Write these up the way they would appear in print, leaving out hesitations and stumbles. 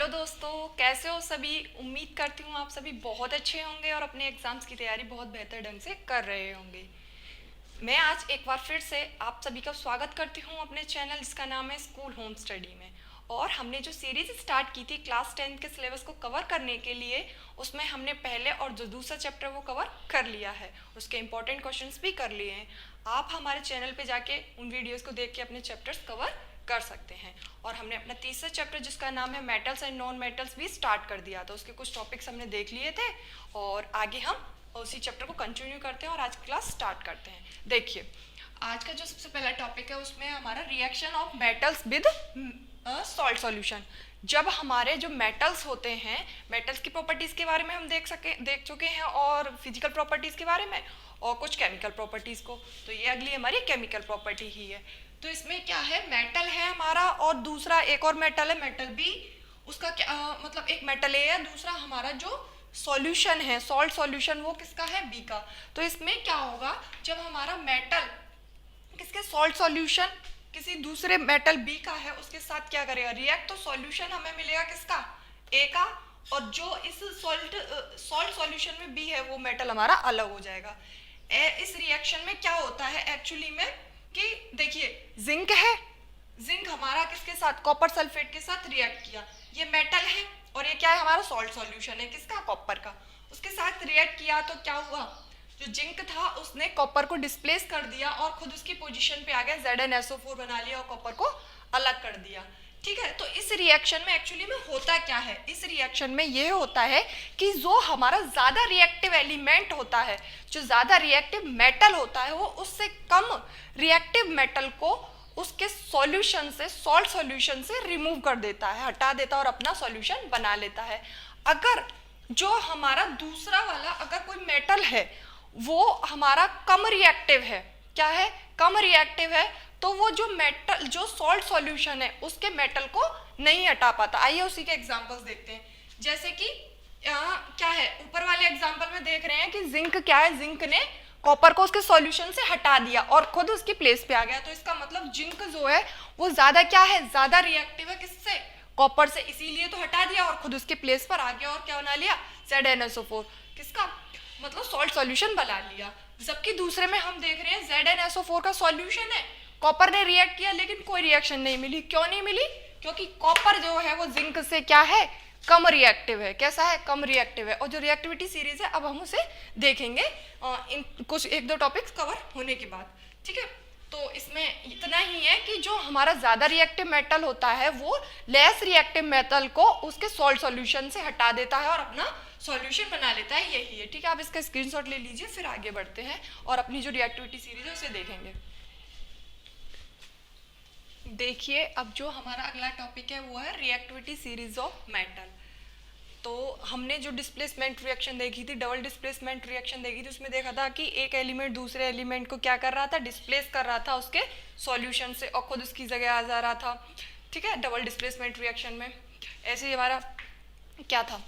दोस्तों, कैसे हो सभी। उम्मीद करती हूँ आप सभी बहुत अच्छे होंगे और अपने एग्जाम्स की तैयारी बहुत बेहतर ढंग से कर रहे होंगे। मैं आज एक बार फिर से आप सभी का स्वागत करती हूँ अपने चैनल जिसका नाम है स्कूल होम स्टडी में। और हमने जो सीरीज स्टार्ट की थी क्लास 10 के सिलेबस को कवर करने के लिए, उसमें हमने पहले और जो दूसरा चैप्टर वो कवर कर लिया है, उसके इंपॉर्टेंट क्वेश्चंस भी कर लिए हैं। आप हमारे चैनल पे जाके उन वीडियोस को देख के अपने चैप्टर्स कवर कर सकते हैं। और हमने अपना तीसरा चैप्टर जिसका नाम है मेटल्स एंड नॉन मेटल्स भी स्टार्ट कर दिया था। उसके कुछ टॉपिक्स हमने देख लिए थे और आगे हम उसी चैप्टर को कंटिन्यू करते हैं और आज क्लास स्टार्ट करते हैं। देखिए, आज का जो सबसे पहला टॉपिक है उसमें हमारा reaction of metals with salt solution. जब हमारे जो मेटल्स होते हैं, मेटल्स की प्रॉपर्टीज़ के बारे में हम देख चुके हैं और फिजिकल प्रॉपर्टीज़ के बारे में और कुछ केमिकल प्रॉपर्टीज़ को, तो ये अगली हमारी केमिकल प्रॉपर्टी ही है। तो इसमें क्या है, मेटल है हमारा और दूसरा एक और मेटल है, मेटल बी। उसका क्या मतलब, एक मेटल ए है, दूसरा हमारा जो सॉल्यूशन है सॉल्ट सॉल्यूशन वो किसका है, बी का। तो इसमें क्या होगा, जब हमारा मेटल किसके सॉल्ट सॉल्यूशन किसी दूसरे मेटल बी का है उसके साथ क्या करेगा, रिएक्ट, तो सॉल्यूशन हमें मिलेगा किसका, ए का। और जो इस सॉल्ट सॉल्यूशन में बी है वो मेटल हमारा अलग हो जाएगा। इस रिएक्शन में क्या होता है एक्चुअली में कि देखिए, जिंक है, जिंक हमारा किसके साथ, कॉपर सल्फेट के साथ रिएक्ट किया, ये मेटल है और ये क्या है, हमारा सॉल्ट सॉल्यूशन है किसका, कॉपर का। उसके साथ रिएक्ट किया तो क्या हुआ, जो जिंक था उसने कॉपर को डिस्प्लेस कर दिया और खुद उसकी पोजीशन पे आ गया, ZnSO4 बना लिया और कॉपर को अलग कर दिया। ठीक है, तो इस रिएक्शन में एक्चुअली में होता क्या है, इस रिएक्शन में ये होता है कि जो हमारा ज़्यादा रिएक्टिव एलिमेंट होता है, जो ज़्यादा रिएक्टिव मेटल होता है, वो उससे कम रिएक्टिव मेटल को उसके सॉल्यूशन से, सॉल्ट सॉल्यूशन से रिमूव कर देता है, हटा देता है और अपना सॉल्यूशन बना लेता है। अगर जो हमारा दूसरा वाला अगर कोई मेटल है वो हमारा कम रिएक्टिव है, क्या है, कम रिएक्टिव है, तो वो जो मेटल, जो सॉल्ट सॉल्यूशन है उसके मेटल को नहीं हटा पाता। आइए उसी के एग्जांपल्स देखते हैं। जैसे कि क्या है, ऊपर वाले एग्जांपल में देख रहे हैं कि जिंक क्या है, जिंक ने कॉपर को उसके सॉल्यूशन से हटा दिया और खुद उसकी प्लेस पे आ गया। तो इसका मतलब जिंक जो है वो ज्यादा क्या है, ज्यादा रिएक्टिव है किससे, कॉपर से, इसीलिए तो हटा दिया और खुद उसके प्लेस पर आ गया और क्या बना लिया, ZnSO4 किसका, मतलब सॉल्ट सॉल्यूशन बना लिया। जबकि दूसरे में हम देख रहे हैं ZnSO4 का सॉल्यूशन है, कॉपर ने रिएक्ट किया लेकिन कोई रिएक्शन नहीं मिली। क्यों नहीं मिली, क्योंकि कॉपर जो है वो जिंक से क्या है, कम रिएक्टिव है। कैसा है, कम रिएक्टिव है। और जो रिएक्टिविटी सीरीज है अब हम उसे देखेंगे इन कुछ एक दो टॉपिक्स कवर होने के बाद। ठीक है, तो इसमें इतना ही है कि जो हमारा ज़्यादा रिएक्टिव मेटल होता है वो लेस रिएक्टिव मेटल को उसके सॉल्ट सॉल्यूशन से हटा देता है और अपना सॉल्यूशन बना लेता है, यही है। ठीक है, आप इसका स्क्रीनशॉट ले लीजिए, फिर आगे बढ़ते हैं और अपनी जो रिएक्टिविटी सीरीज है उसे देखेंगे। देखिए, अब जो हमारा अगला टॉपिक है वो है रिएक्टिविटी सीरीज ऑफ मेटल। तो हमने जो डिस्प्लेसमेंट रिएक्शन देखी थी, डबल डिस्प्लेसमेंट रिएक्शन देखी थी, उसमें देखा था कि एक एलिमेंट दूसरे एलिमेंट को क्या कर रहा था, डिस्प्लेस कर रहा था उसके सॉल्यूशन से और खुद उसकी जगह आ जा रहा था। ठीक है, डबल डिस्प्लेसमेंट रिएक्शन में ऐसे ही हमारा क्या था,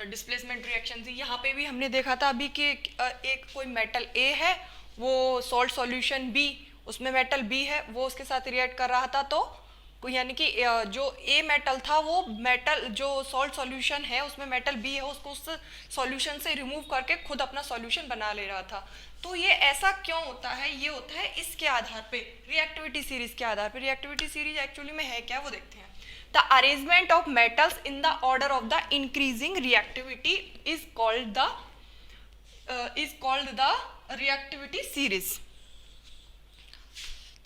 डिस्प्लेसमेंट रिएक्शन थी। यहाँ पे भी हमने देखा था अभी कि एक कोई मेटल ए है, वो सॉल्ट सॉल्यूशन बी, उसमें मेटल बी है, वो उसके साथ रिएक्ट कर रहा था। तो यानी कि जो ए मेटल था वो मेटल, जो सॉल्ट सॉल्यूशन है उसमें मेटल बी है, उसको उस सॉल्यूशन से रिमूव करके खुद अपना सॉल्यूशन बना ले रहा था। तो ये ऐसा क्यों होता है, ये होता है इसके आधार पे, रिएक्टिविटी सीरीज के आधार पे। रिएक्टिविटी सीरीज एक्चुअली में है क्या वो देखते हैं। The arrangement of metals in the order of the increasing reactivity is called the reactivity series.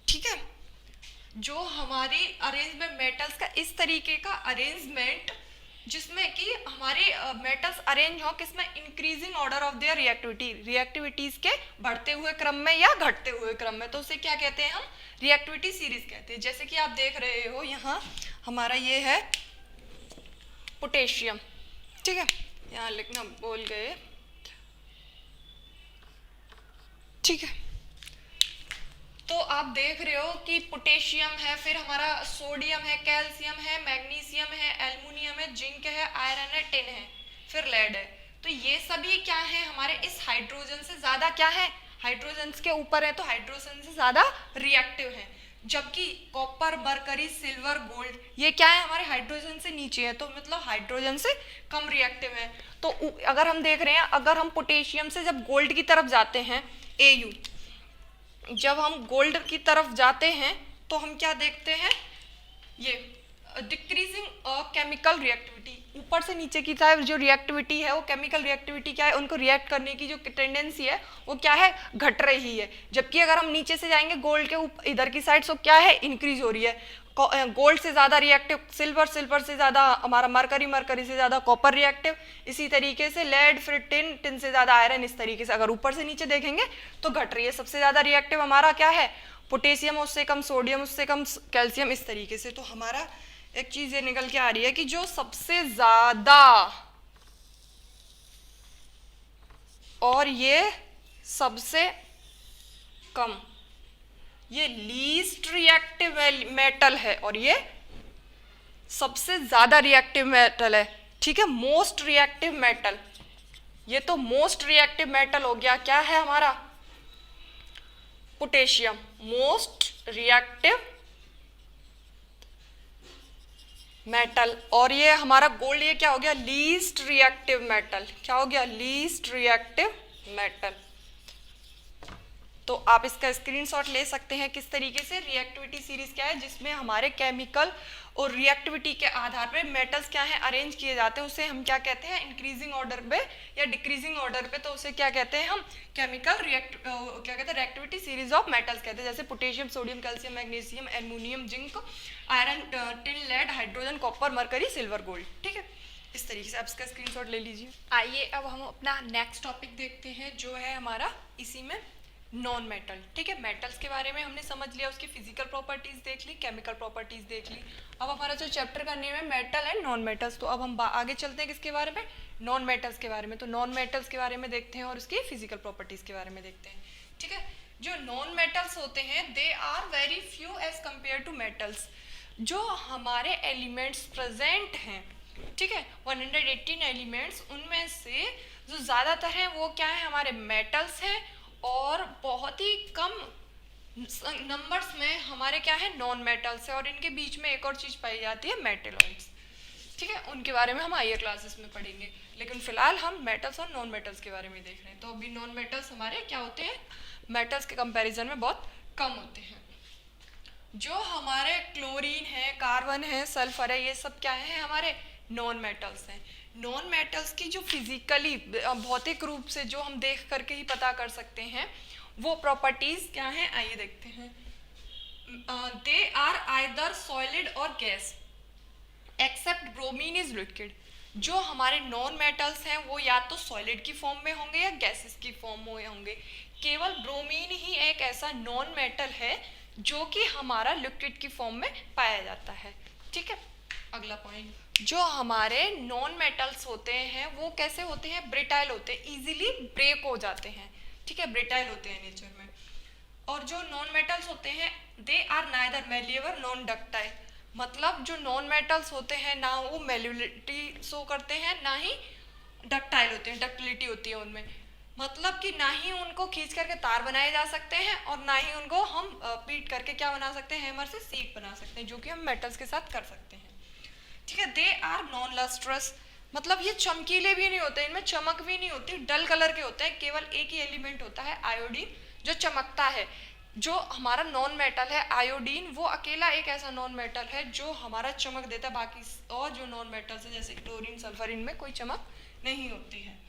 ठीक है, जो हमारी अरेंजमेंट मेटल्स का इस तरीके का अरेंजमेंट जिसमें कि हमारे मेटल्स अरेंज हो किसमें, increasing order of their reactivity, reactivities के बढ़ते हुए क्रम में या घटते हुए क्रम में, तो उसे क्या कहते हैं, हम रिएक्टिविटी सीरीज कहते हैं। जैसे कि आप देख रहे हो यहाँ हमारा ये है पोटेशियम। ठीक है, यहाँ लिखना भूल गए। ठीक है, तो आप देख रहे हो कि पोटेशियम है, फिर हमारा सोडियम है, कैल्शियम है, मैग्नीशियम है, एल्युमिनियम है, जिंक है, आयरन है, टिन है, फिर लेड है। तो ये सभी क्या है, हमारे इस हाइड्रोजन से ज्यादा क्या है, हाइड्रोजन के ऊपर है, तो हाइड्रोजन से ज्यादा रिएक्टिव है। जबकि कॉपर, मरकरी, सिल्वर, गोल्ड ये क्या है, हमारे हाइड्रोजन से नीचे है, तो मतलब हाइड्रोजन से कम रिएक्टिव है। तो अगर हम देख रहे हैं, अगर हम पोटेशियम से जब गोल्ड की तरफ जाते हैं, Au, जब हम गोल्ड की तरफ जाते हैं तो हम क्या देखते हैं, ये डिक्रीजिंग केमिकल रिएक्टिविटी, ऊपर से नीचे की तरफ जो रिएक्टिविटी है वो केमिकल रिएक्टिविटी क्या है, उनको रिएक्ट करने की जो टेंडेंसी है वो क्या है, घट रही है। जबकि अगर हम नीचे से जाएंगे गोल्ड के इधर की साइड, सो क्या है, इंक्रीज हो रही है। गोल्ड से ज़्यादा रिएक्टिव सिल्वर, सिल्वर से ज़्यादा हमारा मरकरी, मरकरी से ज़्यादा कॉपर रिएक्टिव, इसी तरीके से लेड, फिर टिन, टिन से ज़्यादा आयरन, इस तरीके से अगर ऊपर से नीचे देखेंगे तो घट रही है। सबसे ज़्यादा रिएक्टिव हमारा क्या है, पोटेशियम, उससे कम सोडियम, उससे कम कैल्शियम, इस तरीके से। तो हमारा एक चीज़ ये निकल के आ रही है कि जो सबसे ज़्यादा और ये सबसे कम, ये लीस्ट रिएक्टिव मेटल है और ये सबसे ज्यादा रिएक्टिव मेटल है, ठीक है, मोस्ट रिएक्टिव मेटल। ये तो मोस्ट रिएक्टिव मेटल हो गया, क्या है हमारा, पोटेशियम, मोस्ट रिएक्टिव मेटल। और ये हमारा गोल्ड, ये क्या हो गया, लीस्ट रिएक्टिव मेटल। क्या हो गया, लीस्ट रिएक्टिव मेटल। तो आप इसका स्क्रीनशॉट ले सकते हैं किस तरीके से। रिएक्टिविटी सीरीज क्या है, जिसमें हमारे केमिकल और रिएक्टिविटी के आधार पर मेटल्स क्या है, अरेंज किए जाते हैं। उसे हम क्या कहते हैं, इंक्रीजिंग ऑर्डर पे या डिक्रीजिंग ऑर्डर पे, तो उसे क्या कहते हैं हम, केमिकल क्या कहते हैं, रिएक्टिविटी सीरीज ऑफ मेटल्स कहते हैं। जैसे potassium, sodium, calcium, magnesium, aluminium, zinc, iron, tin, lead, hydrogen, copper, mercury, silver, gold, ठीक है, इस तरीके से आप इसका स्क्रीनशॉट ले लीजिए। आइए अब हम अपना नेक्स्ट टॉपिक देखते हैं, जो है हमारा इसी में नॉन मेटल, ठीक है। मेटल्स के बारे में हमने समझ लिया, उसकी फिजिकल प्रॉपर्टीज देख ली, केमिकल प्रॉपर्टीज देख ली। अब हमारा जो चैप्टर का नेम है मेटल एंड नॉन मेटल्स, तो अब हम आगे चलते हैं किसके बारे में, नॉन मेटल्स के बारे में। तो नॉन मेटल्स के बारे में देखते हैं और उसकी फिजिकल प्रॉपर्टीज के बारे में देखते हैं, ठीक है। जो नॉन मेटल्स होते हैं, they are very few as compared to metals. जो हमारे एलिमेंट्स प्रेजेंट हैं, ठीक है, 118 एलिमेंट्स, उनमें से जो ज़्यादातर हैं वो क्या है, हमारे मेटल्स हैं, और बहुत ही कम नंबर्स में हमारे क्या है, नॉन मेटल्स है। और इनके बीच में एक और चीज़ पाई जाती है, मेटेलॉइड्स, ठीक है, उनके बारे में हम हायर क्लासेस में पढ़ेंगे। लेकिन फिलहाल हम मेटल्स और नॉन मेटल्स के बारे में देख रहे हैं। तो अभी नॉन मेटल्स हमारे क्या होते हैं, मेटल्स के कंपैरिजन में बहुत कम होते हैं। जो हमारे क्लोरीन है, कार्बन है, सल्फर है, ये सब क्या है, हमारे नॉन मेटल्स हैं। नॉन मेटल्स की जो फिजिकली भौतिक रूप से जो हम देख करके ही पता कर सकते हैं वो प्रॉपर्टीज क्या हैं, आइए देखते हैं। दे आर आइदर सॉलिड और gas except bromine is liquid. जो हमारे नॉन मेटल्स हैं वो या तो सॉलिड की फॉर्म में होंगे या गैसेस की फॉर्म में होंगे। केवल ब्रोमीन ही एक ऐसा नॉन मेटल है जो कि हमारा लिक्विड की फॉर्म में पाया जाता है, ठीक है। अगला पॉइंट, जो हमारे नॉन मेटल्स होते हैं वो कैसे होते हैं, ब्रिटाइल होते हैं, इजीली ब्रेक हो जाते हैं, ठीक है, ब्रिटाइल होते हैं नेचर में। और जो नॉन मेटल्स होते हैं, they are neither malleable non ductile. मतलब जो नॉन मेटल्स होते हैं ना वो मेल्युलिटी शो करते हैं, ना ही डक्टाइल होते हैं, डक्टिलिटी होती है उनमें। मतलब कि ना ही उनको खींच करके तार बनाए जा सकते हैं और ना ही उनको हम पीट करके क्या बना सकते हैं, हैमर से सीट बना सकते हैं, जो कि हम मेटल्स के साथ कर सकते हैं, ठीक है। दे आर नॉन लस्ट्रस, मतलब ये चमकीले भी नहीं होते, इनमें चमक भी नहीं होती, डल कलर के होते हैं। केवल एक ही एलिमेंट होता है आयोडीन जो चमकता है। जो हमारा नॉन मेटल है आयोडीन, वो अकेला एक ऐसा नॉन मेटल है जो हमारा चमक देता है। बाकी और जो नॉन मेटल्स है जैसे क्लोरीन, सल्फर, इनमें कोई चमक नहीं होती है।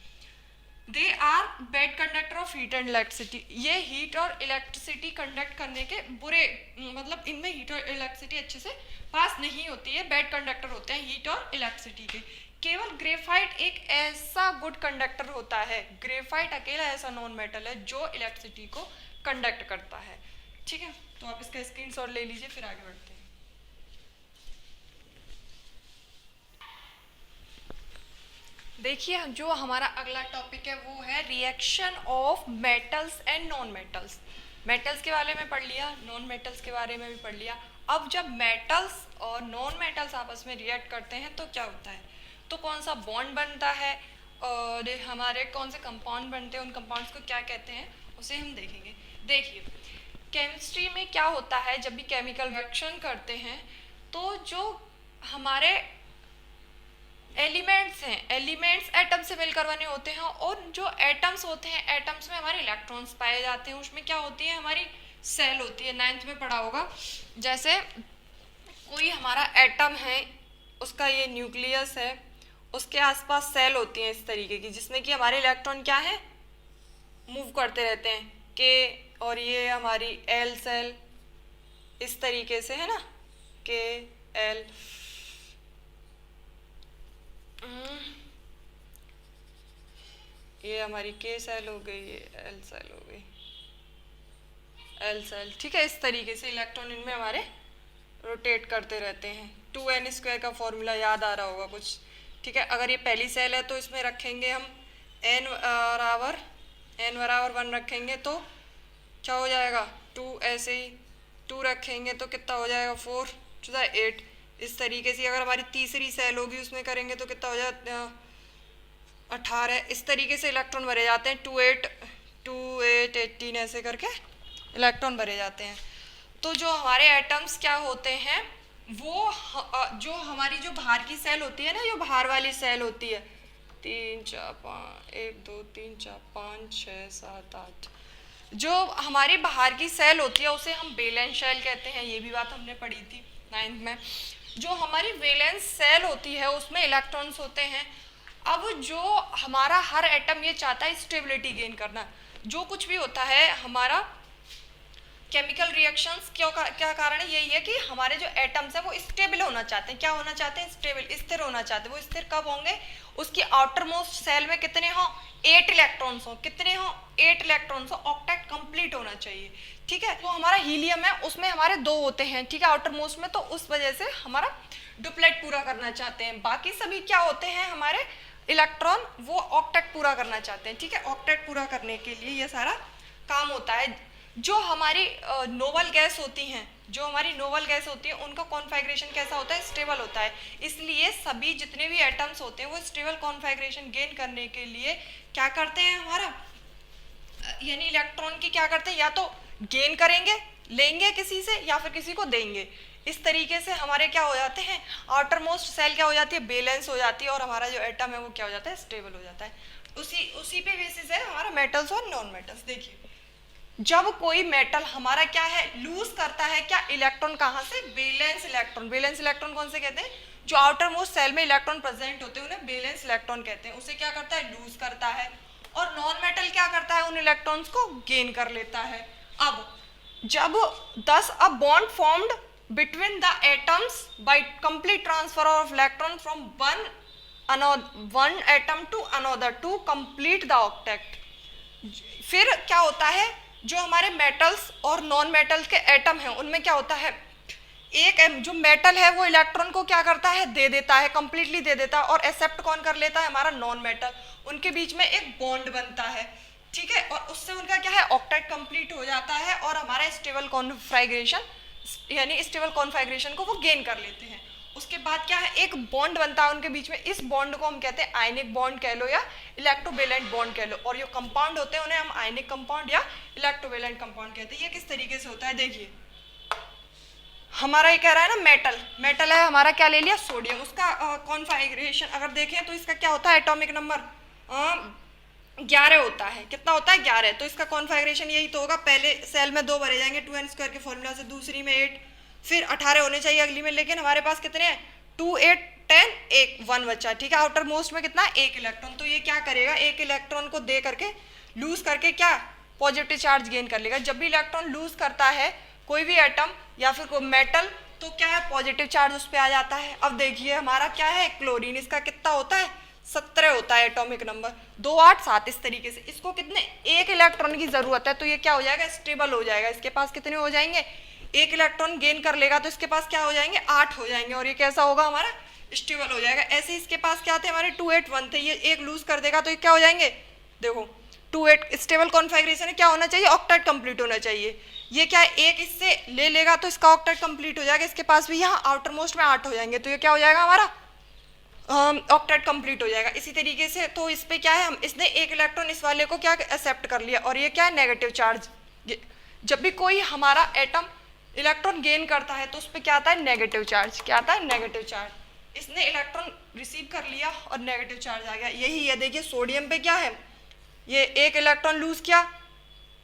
They are bad conductor of heat and electricity, ये हीट और इलेक्ट्रिसिटी कंडक्ट करने के बुरे, मतलब इनमें हीट और इलेक्ट्रिसिटी अच्छे से पास नहीं होती है, बैड कंडक्टर होते हैं हीट और इलेक्ट्रिसिटी के। केवल ग्रेफाइट एक ऐसा गुड कंडक्टर होता है, ग्रेफाइट अकेला ऐसा नॉन मेटल है जो इलेक्ट्रिसिटी को कंडक्ट करता है, ठीक है। तो आप इसका स्क्रीनशॉट ले लीजिए, फिर आगे बढ़ते हैं। देखिए जो हमारा अगला टॉपिक है वो है reaction of metals and non metals. Metals के बारे में पढ़ लिया, नॉन मेटल्स के बारे में भी पढ़ लिया। अब जब मेटल्स और नॉन मेटल्स आपस में रिएक्ट करते हैं तो क्या होता है, तो कौन सा बॉन्ड बनता है और हमारे कौन से कंपाउंड बनते हैं, उन कंपाउंड्स को क्या कहते हैं उसे हम देखेंगे। देखिए केमिस्ट्री में क्या होता है, जब भी केमिकल रिएक्शन करते हैं तो जो हमारे एलिमेंट्स हैं, एलिमेंट्स एटम से मिलकर बने होते हैं, और जो एटम्स होते हैं, एटम्स में हमारे इलेक्ट्रॉन्स पाए जाते हैं। उसमें क्या होती है, हमारी सेल होती है, 9th में पढ़ा होगा। जैसे कोई हमारा एटम है, उसका ये न्यूक्लियस है, उसके आसपास सेल होती हैं इस तरीके की, जिसमें कि हमारे इलेक्ट्रॉन क्या है, मूव करते रहते हैं, के, और ये हमारी एल सेल इस तरीके से है ना, के एल। ये हमारी के सेल हो गई, ये एल सेल हो गई, एल सेल, ठीक है। इस तरीके से इलेक्ट्रॉन इनमें हमारे रोटेट करते रहते हैं। 2n² का फॉर्मूला याद आ रहा होगा कुछ, ठीक है। अगर ये पहली सेल है तो इसमें रखेंगे हम n बराबर 1 रखेंगे तो क्या हो जाएगा 2, ऐसे ही 2 रखेंगे तो कितना हो जाएगा 4 to the 8। इस तरीके से अगर हमारी तीसरी सेल होगी उसमें करेंगे तो कितना हो जाएगा 18। इस तरीके से इलेक्ट्रॉन भरे जाते हैं, 2 8 18 ऐसे करके इलेक्ट्रॉन भरे जाते हैं। तो जो हमारे एटम्स क्या होते हैं, वो जो हमारी जो बाहर की सेल होती है ना, जो बाहर वाली सेल होती है, 3 4 5 1 2 3 4 5 6 7 8, जो हमारी बाहर की सेल होती है उसे हम वैलेंस सेल कहते हैं। ये भी बात हमने पढ़ी थी 9th में। जो हमारी वैलेंस सेल होती है उसमें इलेक्ट्रॉन्स होते हैं। अब जो हमारा हर एटम ये चाहता है स्टेबिलिटी गेन करना। जो कुछ भी होता है हमारा केमिकल रिएक्शंस क्या कारण है, यही है कि हमारे जो एटम्स हैं वो स्टेबल होना चाहते हैं। क्या होना चाहते हैं, स्टेबल, स्थिर होना चाहते हैं। वो स्थिर कब होंगे, उसकी आउटर मोस्ट सेल में कितने हो, 8 इलेक्ट्रॉन्स हो, कितने हो 8 इलेक्ट्रॉन्स हो, ऑक्टेट कंप्लीट होना चाहिए, ठीक है। वो हमारा हीलियम है, उसमें हमारे 2 होते हैं, ठीक है, आउटर मोस्ट में, तो उस वजह से हमारा डुप्लेट पूरा करना चाहते हैं। बाकी सभी क्या होते हैं, हमारे इलेक्ट्रॉन वो ऑक्टेट पूरा करना चाहते हैं, ठीक है। ऑक्टेट पूरा करने के लिए ये सारा काम होता है। जो हमारी नोबल गैस होती हैं, जो हमारी नोबल गैस होती है, उनका कॉन्फ़िगरेशन कैसा होता है, स्टेबल होता है। इसलिए सभी जितने भी एटम्स होते हैं वो स्टेबल कॉन्फ़िगरेशन गेन करने के लिए क्या करते हैं, हमारा यानी इलेक्ट्रॉन की क्या करते हैं, या तो गेन करेंगे, लेंगे किसी से, या फिर किसी को देंगे। इस तरीके से हमारे क्या हो जाते हैं, आउटर मोस्ट सेल क्या हो जाती है, बैलेंस हो जाती है, और हमारा जो एटम है वो क्या हो जाता है, स्टेबल हो जाता है। उसी पे बेसिस है हमारा मेटल्स और नॉन मेटल्स। देखिए, जब कोई मेटल हमारा क्या है, लूज करता है क्या, इलेक्ट्रॉन कहाँ से, वैलेंस इलेक्ट्रॉन। वैलेंस इलेक्ट्रॉन कौन से कहते हैं, जो आउटर मोस्ट सेल में इलेक्ट्रॉन प्रेजेंट होते हैं उन्हें वैलेंस इलेक्ट्रॉन कहते हैं। उसे क्या करता है, लूज करता है। और नॉन मेटल क्या करता है, उन इलेक्ट्रॉन्स को गेन कर लेता है। अब जब thus a bond formed between the atoms by complete transfer of electron from one atom to another to complete the octet। फिर क्या होता है, जो हमारे मेटल्स और नॉन मेटल्स के एटम हैं उनमें क्या होता है, एक जो मेटल है वो इलेक्ट्रॉन को क्या करता है, दे देता है, कंप्लीटली दे देता है, और एक्सेप्ट कौन कर लेता है, हमारा नॉन मेटल। उनके बीच में एक बॉन्ड बनता है, ठीक है, और उससे उनका क्या है, ऑक्टेट कंप्लीट हो जाता है, और हमारा स्टेबल कॉन्फ़िगरेशन यानी स्टेबल कॉन्फ़िगरेशन को वो गेन कर लेते हैं। उसके बाद क्या है, एक बॉन्ड बनता है उनके बीच में। इस बॉन्ड को हम कहते हैं आयनिक बॉन्ड कह लो या इलेक्ट्रोवेलेंट बॉन्ड कह लो, और ये कंपाउंड होते हैं उन्हें हम आयनिक कंपाउंड या इलेक्ट्रोवेलेंट कंपाउंड कहते हैं। ये किस तरीके से होता है, देखिए हमारा ये कह रहा है ना, मेटल है हमारा, क्या ले लिया, सोडियम। उसका कॉन्फ़िगरेशन अगर देखें तो इसका क्या होता है, एटॉमिक नंबर 11 होता है। कितना होता है, 11। तो इसका कॉन्फ़िगरेशन यही तो होगा, पहले सेल में 2 भरे जाएंगे 2n² के फॉर्मूला से, दूसरी में 8, फिर 18 होने चाहिए अगली में, लेकिन हमारे पास कितने हैं, 2 8 10 1 बचा, ठीक है। आउटर मोस्ट में कितना, 1 इलेक्ट्रॉन। तो ये क्या करेगा, 1 इलेक्ट्रॉन को दे करके लूज करके क्या पॉजिटिव चार्ज गेन कर लेगा। जब भी इलेक्ट्रॉन लूज करता है कोई भी एटम या फिर कोई मेटल, तो क्या है, पॉजिटिव चार्ज उस पर आ जाता है। अब देखिए हमारा क्या है, क्लोरीन, इसका कितना होता है, 17 होता है एटॉमिक नंबर, 2 8 7 इस तरीके से। इसको कितने, 1 इलेक्ट्रॉन की जरूरत है, तो ये क्या हो जाएगा, स्टेबल हो जाएगा। इसके पास कितने हो जाएंगे, 1 इलेक्ट्रॉन गेन कर लेगा तो इसके पास क्या हो जाएंगे, 8 हो जाएंगे, और ये कैसा होगा, हमारा स्टेबल हो जाएगा। ऐसे इसके पास क्या थे, हमारे 2 8 1 थे, ये 1 लूज कर देगा तो ये क्या हो जाएंगे, देखो 2 8 स्टेबल कॉन्फ़िगरेशन है, क्या होना चाहिए, ऑक्टेट कंप्लीट होना चाहिए। ये क्या है, 1 इससे ले लेगा तो इसका ऑक्टेट कंप्लीट हो जाएगा। इसके पास भी यहाँ आउटर मोस्ट में 8 हो जाएंगे, तो ये क्या हो जाएगा, हमारा ऑक्टेट कंप्लीट हो जाएगा। इसी तरीके से तो इस पे क्या है, हम इसने 1 इलेक्ट्रॉन इस वाले को क्या एक्सेप्ट कर लिया, और ये क्या है, नेगेटिव चार्ज जब भी कोई हमारा एटम इलेक्ट्रॉन गेन करता है तो उस पर क्या आता है, नेगेटिव चार्ज। क्या आता है, नेगेटिव चार्ज। इसने इलेक्ट्रॉन रिसीव कर लिया और नेगेटिव चार्ज आ गया। यही है, देखिए सोडियम पे क्या है, ये एक इलेक्ट्रॉन लूज किया,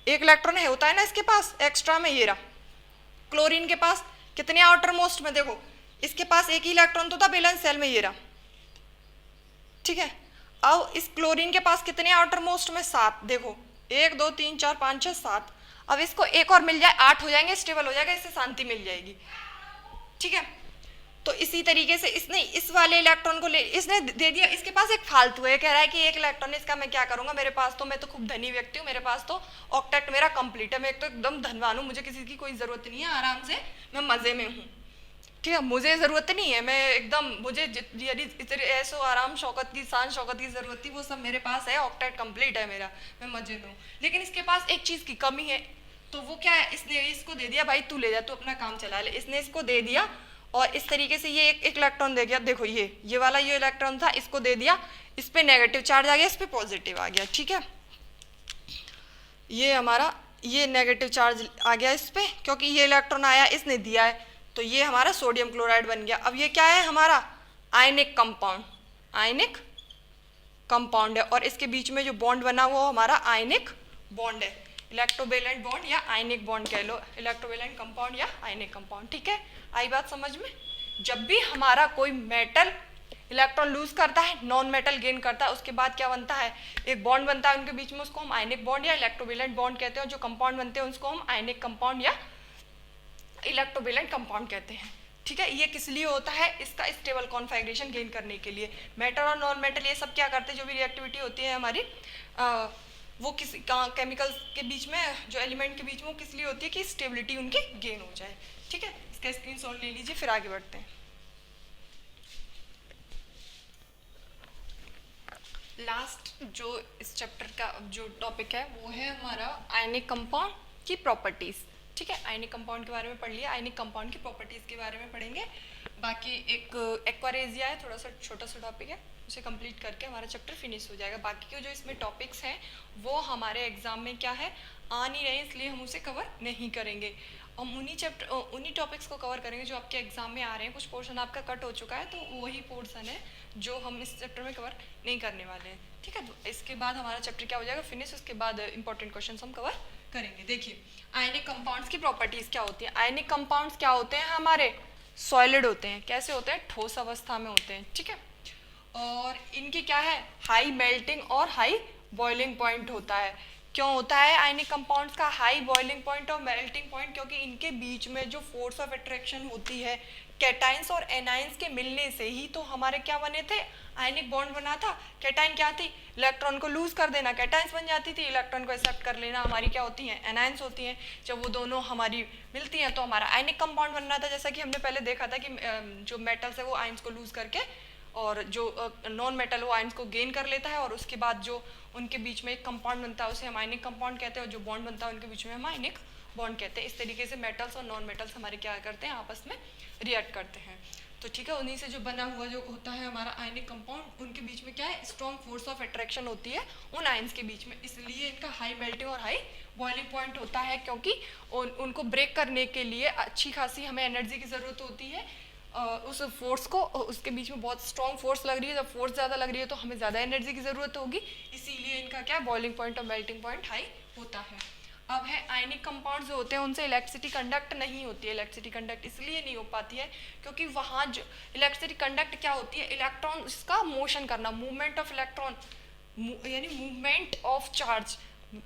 एक इलेक्ट्रॉन है होता है ना इसके पास एक्स्ट्रा में, ये रहा। क्लोरीन के पास कितने आउटर मोस्ट में, देखो इसके पास एक ही इलेक्ट्रॉन तो था वैलेंस शेल में, ये रहा, ठीक है। अब इस क्लोरीन के पास कितने आउटर मोस्ट में, 7, देखो 1 2 3 4 5 6 7। अब इसको एक और मिल जाए, 8 हो जाएंगे, स्टेबल हो जाएगा, इससे शांति मिल जाएगी, ठीक है। तो इसी तरीके से इसने इस वाले इलेक्ट्रॉन को इसने दे दिया, इसके पास एक फालतू है, कह रहा है कि एक इलेक्ट्रॉन, इसका मैं क्या करूंगा, मेरे पास तो, मैं तो खूब धनी व्यक्ति हूँ, मेरे पास तो ऑक्टेट मेरा कंप्लीट है, मैं एक तो एकदम धनवान हूँ, मुझे किसी की कोई जरूरत नहीं है, आराम से मैं मजे में हूँ, ठीक है, मुझे ज़रूरत नहीं है, मैं एकदम, मुझे यदि ऐसो आराम शौकत की, शान शौकत की ज़रूरत थी, वो सब मेरे पास है, ऑक्टेट कंप्लीट है मेरा, मैं मजे में हूँ। लेकिन इसके पास एक चीज़ की कमी है, तो वो क्या है, इसने इसको दे दिया, भाई तू ले जा, तू अपना काम चला ले, इसने इसको दे दिया और इस तरीके से ये एक इलेक्ट्रॉन दे गया। देखो ये वाला ये इलेक्ट्रॉन था, इसको दे दिया, इस पर नेगेटिव चार्ज आ गया, इस पर पॉजिटिव आ गया, ठीक है। ये हमारा ये नेगेटिव चार्ज आ गया इस पर, क्योंकि ये इलेक्ट्रॉन आया, इसने दिया है, तो ये हमारा सोडियम क्लोराइड बन गया। अब ये क्या है हमारा, आयनिक कंपाउंड, आयनिक कंपाउंड है, और इसके बीच में जो बॉन्ड बना हुआ हमारा आयनिक बॉन्ड है, इलेक्ट्रोवेलेंट बॉन्ड या आयनिक बॉन्ड कह लो, इलेक्ट्रोवेलेंट कंपाउंड या आयनिक कंपाउंड, ठीक है। आई बात समझ में। जब भी हमारा कोई मेटल इलेक्ट्रॉन लूज करता है, नॉन मेटल गेन करता है, उसके बाद क्या बनता है, एक बॉन्ड बनता है उनके बीच में, उसको हम आयनिक बॉन्ड या इलेक्ट्रोवेलेंट बॉन्ड कहते हैं, जो कंपाउंड बनते हैं उसको हम आयनिक कंपाउंड या इलेक्ट्रोवेलेंट कंपाउंड कहते हैं, ठीक है। ये किस लिए होता है, इसका स्टेबल कॉन्फ़िगरेशन गेन करने के लिए। मेटल और नॉन मेटल ये सब क्या करते हैं, जो भी रिएक्टिविटी होती है हमारी, वो किसी केमिकल्स के बीच में, जो एलिमेंट के बीच में, वो किस लिए होती है कि स्टेबिलिटी उनकी गेन हो जाए, ठीक है। इसका स्क्रीनशॉट ले लीजिए, फिर आगे बढ़ते हैं। लास्ट जो इस चैप्टर का जो टॉपिक है वो है हमारा आयनिक कंपाउंड की प्रॉपर्टीज़, ठीक है। आयनिक कंपाउंड के बारे में पढ़ लिया, आयनिक कंपाउंड की प्रॉपर्टीज़ के बारे में पढ़ेंगे। बाकी एक एक्वारेजिया है, थोड़ा सा छोटा सा टॉपिक है, उसे कंप्लीट करके हमारा चैप्टर फिनिश हो जाएगा। बाकी के जो इसमें टॉपिक्स हैं वो हमारे एग्जाम में क्या है, आ नहीं रहे, इसलिए हम उसे कवर नहीं करेंगे। हम उन्हीं टॉपिक्स को कवर करेंगे जो आपके एग्जाम में आ रहे हैं। कुछ पोर्शन आपका कट हो चुका है, तो वही पोर्शन है जो हम इस चैप्टर में कवर नहीं करने वाले हैं, ठीक है। तो इसके बाद हमारा चैप्टर क्या हो जाएगा, फिनिश। उसके बाद इंपॉर्टेंट क्वेश्चन हम कवर करेंगे। देखिए आयनिक कंपाउंड्स की प्रॉपर्टीज क्या होती है। आयनिक कंपाउंड्स क्या होते हैं, हमारे सॉलिड होते हैं। कैसे होते हैं, ठोस अवस्था में होते हैं, ठीक है। और इनकी क्या है, हाई मेल्टिंग और हाई बॉइलिंग पॉइंट होता है। क्यों होता है आयनिक कंपाउंड्स का हाई बॉइलिंग पॉइंट और मेल्टिंग पॉइंट, क्योंकि इनके बीच में जो फोर्स ऑफ अट्रैक्शन होती है कैटाइंस और एनाइंस के मिलने से ही तो हमारे क्या बने थे, आयनिक बॉन्ड बना था। कैटाइन क्या थी, इलेक्ट्रॉन को लूज कर देना, कैटाइंस बन जाती थी, इलेक्ट्रॉन को एक्सेप्ट कर लेना, हमारी क्या होती हैं, एनाइंस होती हैं। जब वो दोनों हमारी मिलती हैं तो हमारा आयनिक कंपाउंड बन रहा था। जैसा कि हमने पहले देखा था कि जो मेटल्स है वो आयंस को लूज करके, और जो नॉन मेटल वो आयंस को गेन कर लेता है, और उसके बाद जो उनके बीच में एक कंपाउंड बनता है उसे हम आयनिक कंपाउंड कहते हैं, और जो बॉन्ड बनता है उनके बीच में हम आयनिक बॉन्ड कहते हैं। इस तरीके से मेटल्स और नॉन मेटल्स हमारे क्या करते हैं, आपस में रिएक्ट करते हैं। तो ठीक है, उन्हीं से जो बना हुआ जो होता है हमारा आयनिक कंपाउंड, उनके बीच में क्या है, स्ट्रॉन्ग फोर्स ऑफ अट्रैक्शन होती है उन आयंस के बीच में, इसलिए इनका हाई मेल्टिंग और हाई बॉइलिंग पॉइंट होता है। क्योंकि उनको ब्रेक करने के लिए अच्छी खासी हमें एनर्जी की ज़रूरत होती है। उस फोर्स को, उसके बीच में बहुत स्ट्रॉन्ग फोर्स लग रही है, जब फोर्स ज़्यादा लग रही है तो हमें ज़्यादा एनर्जी की ज़रूरत होगी, इसीलिए इनका क्या बॉइलिंग पॉइंट और मेल्टिंग पॉइंट हाई होता है। अब है आयनिक कंपाउंड जो होते हैं उनसे इलेक्ट्रिसिटी कंडक्ट नहीं होती है। इलेक्ट्रिसिटी कंडक्ट इसलिए नहीं हो पाती है क्योंकि वहाँ जो इलेक्ट्रिसिटी कंडक्ट क्या होती है, इलेक्ट्रॉन इसका मोशन करना, मूवमेंट ऑफ इलेक्ट्रॉन, यानी मूवमेंट ऑफ चार्ज,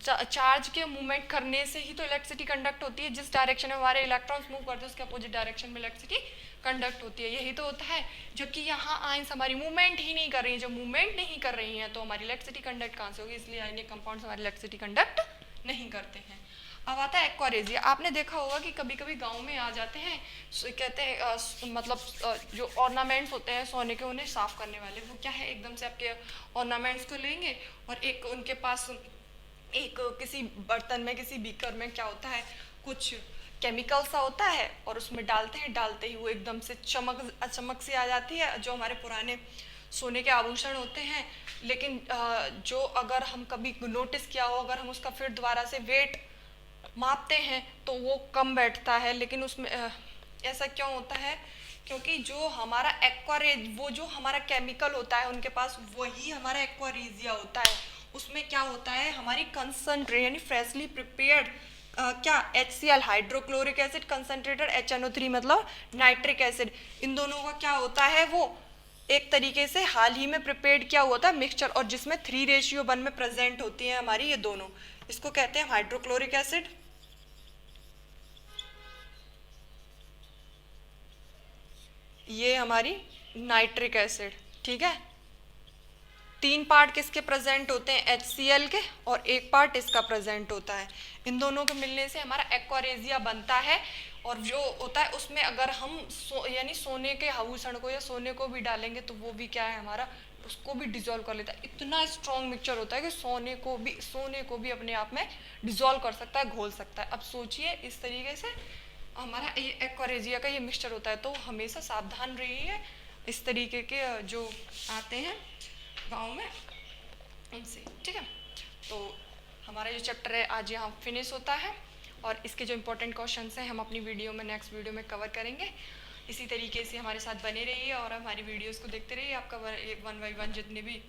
चार्ज के मूवमेंट करने से ही तो इलेक्ट्रिसिटी कंडक्ट होती है। जिस डायरेक्शन में हमारे इलेक्ट्रॉन्स मूव करते हैं उसके अपोजिट डायरेक्शन में इलेक्ट्रिसिटी कंडक्ट होती है, यही तो होता है। जबकि यहाँ आयंस हमारी मूवमेंट ही नहीं कर रही है, जब मूवमेंट नहीं कर रही हैं तो हमारी इलेक्ट्रिसिटी कंडक्ट कहाँ से होगी, इसलिए आयनिक कंपाउंड्स हमारी इलेक्ट्रिसिटी कंडक्ट नहीं करते हैं। अब आता है एक्वारेजिया। आपने देखा होगा कि कभी कभी गांव में आ जाते हैं, कहते हैं मतलब जो ऑर्नामेंट्स होते हैं सोने के, उन्हें साफ करने वाले, वो क्या है, एकदम से आपके ऑर्नामेंट्स को लेंगे और एक उनके पास एक किसी बर्तन में, किसी बीकर में क्या होता है, कुछ केमिकल सा होता है और उसमें डालते हैं, डालते ही वो एकदम से चमक सी आ जाती है, जो हमारे पुराने सोने के आभूषण होते हैं। लेकिन जो अगर हम कभी नोटिस किया हो, अगर हम उसका फिर दोबारा से वेट मापते हैं तो वो कम बैठता है, लेकिन उसमें ऐसा क्यों होता है? क्योंकि जो हमारा एक्वारेज, वो जो हमारा केमिकल होता है उनके पास, वही हमारा एक्वारेजिया होता है। उसमें क्या होता है, हमारी कंसनट्रेट यानी फ्रेशली प्रिपेयर्ड क्या HCl hydrochloric acid, concentrated HNO3 मतलब नाइट्रिक एसिड, इन दोनों का क्या होता है, वो एक तरीके से हाल ही में प्रिपेयर्ड किया हुआ था मिक्सचर, और जिसमें 3:1 में प्रेजेंट होती हैं हमारी ये दोनों। इसको कहते हैं हाइड्रोक्लोरिक एसिड, ये हमारी नाइट्रिक एसिड। ठीक है, 3 पार्ट किसके प्रेजेंट होते हैं, HCl के, और 1 पार्ट इसका प्रेजेंट होता है। इन दोनों के मिलने से हमारा एक्वारेजिया बनता है। और जो होता है उसमें अगर हम यानी सोने के आभूषण को या सोने को भी डालेंगे तो वो भी क्या है हमारा, उसको भी डिजोल्व कर लेता है। इतना स्ट्रॉन्ग मिक्सचर होता है कि सोने को भी अपने आप में डिजोल्व कर सकता है, घोल सकता है। अब सोचिए इस तरीके से हमारा ये एक्वारेजिया का ये मिक्सचर होता है। तो हमेशा सावधान रहिए इस तरीके के जो आते हैं गाँव में उनसे। ठीक है, तो हमारा जो चैप्टर है आज यहाँ फिनिश होता है, और इसके जो इम्पोर्टेंट क्वेश्चंस हैं हम अपनी वीडियो में नेक्स्ट वीडियो में कवर करेंगे। इसी तरीके से हमारे साथ बने रहिए और हमारी वीडियोस को देखते रहिए। आपका 1 बाय 1 जितने भी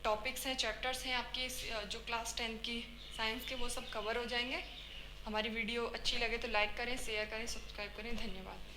टॉपिक्स हैं, चैप्टर्स हैं आपके जो क्लास 10 की साइंस के, वो सब कवर हो जाएंगे। हमारी वीडियो अच्छी लगे तो लाइक करें, शेयर करें, सब्सक्राइब करें। धन्यवाद।